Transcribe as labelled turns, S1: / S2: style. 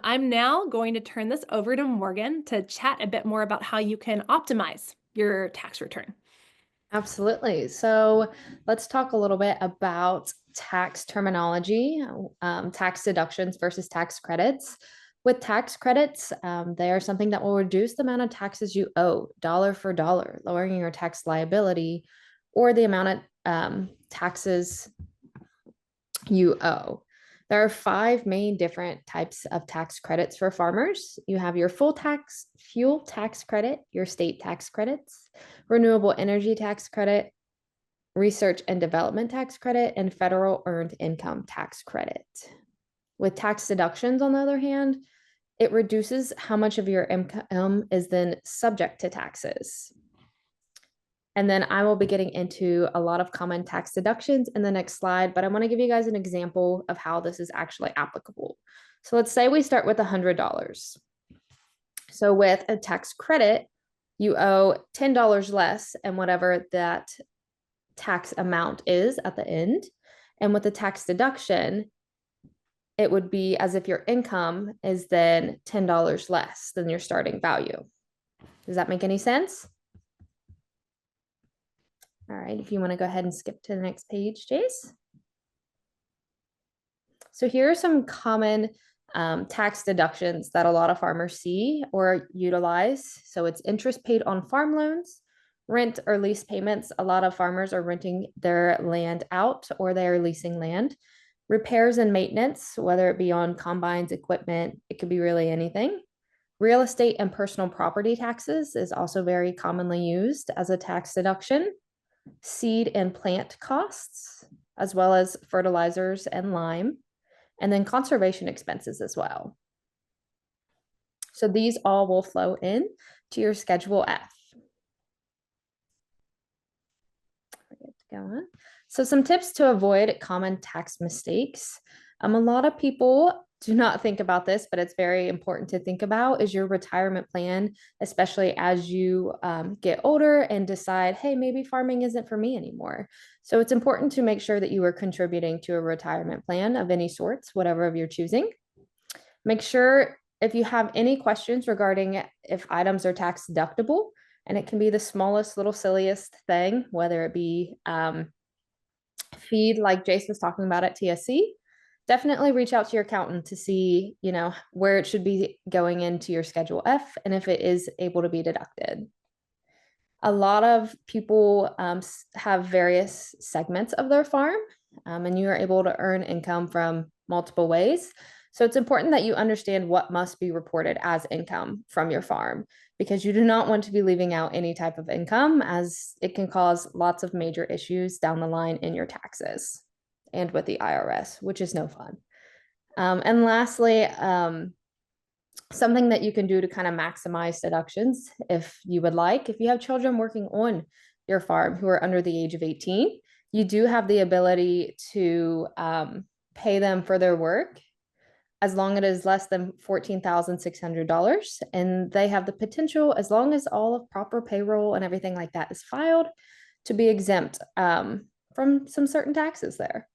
S1: I'm now going to turn this over to Morgan to chat a bit more about how you can optimize your tax return.
S2: Absolutely. So let's talk a little bit about tax terminology, tax deductions versus tax credits. With tax credits, they are something that will reduce the amount of taxes you owe dollar for dollar, lowering your tax liability or the amount of taxes you owe. There are five main different types of tax credits for farmers. You have your fuel tax credit, your state tax credits, renewable energy tax credit, research and development tax credit, and federal earned income tax credit. With tax deductions, on the other hand, it reduces how much of your income is then subject to taxes. And then I will be getting into a lot of common tax deductions in the next slide, but I want to give you guys an example of how this is actually applicable. So let's say we start with $100. So with a tax credit, you owe $10 less and whatever that tax amount is at the end. And with the tax deduction, it would be as if your income is then $10 less than your starting value. Does that make any sense? All right, if you want to go ahead and skip to the next page, Jace. So here are some common tax deductions that a lot of farmers see or utilize. So it's interest paid on farm loans, rent or lease payments. A lot of farmers are renting their land out or they are leasing land. Repairs and maintenance, whether it be on combines, equipment, it could be really anything. Real estate and personal property taxes is also very commonly used as a tax deduction. Seed and plant costs, as well as fertilizers and lime, and then conservation expenses as well. So these all will flow in to your Schedule F. Go on. So some tips to avoid common tax mistakes. A lot of people do not think about this, but it's very important to think about is your retirement plan, especially as you get older and decide, hey, maybe farming isn't for me anymore. So it's important to make sure that you are contributing to a retirement plan of any sorts, whatever of your choosing. Make sure if you have any questions regarding if items are tax deductible, and it can be the smallest little silliest thing, whether it be feed like Jace was talking about at TSC, definitely reach out to your accountant to see, where it should be going into your Schedule F and if it is able to be deducted. A lot of people have various segments of their farm, and you are able to earn income from multiple ways. So it's important that you understand what must be reported as income from your farm because you do not want to be leaving out any type of income as it can cause lots of major issues down the line in your taxes and with the IRS, which is no fun. And lastly, something that you can do to kind of maximize deductions if you would like. If you have children working on your farm who are under the age of 18, you do have the ability to pay them for their work as long as it is less than $14,600. And they have the potential, as long as all of proper payroll and everything like that is filed, to be exempt from some certain taxes there.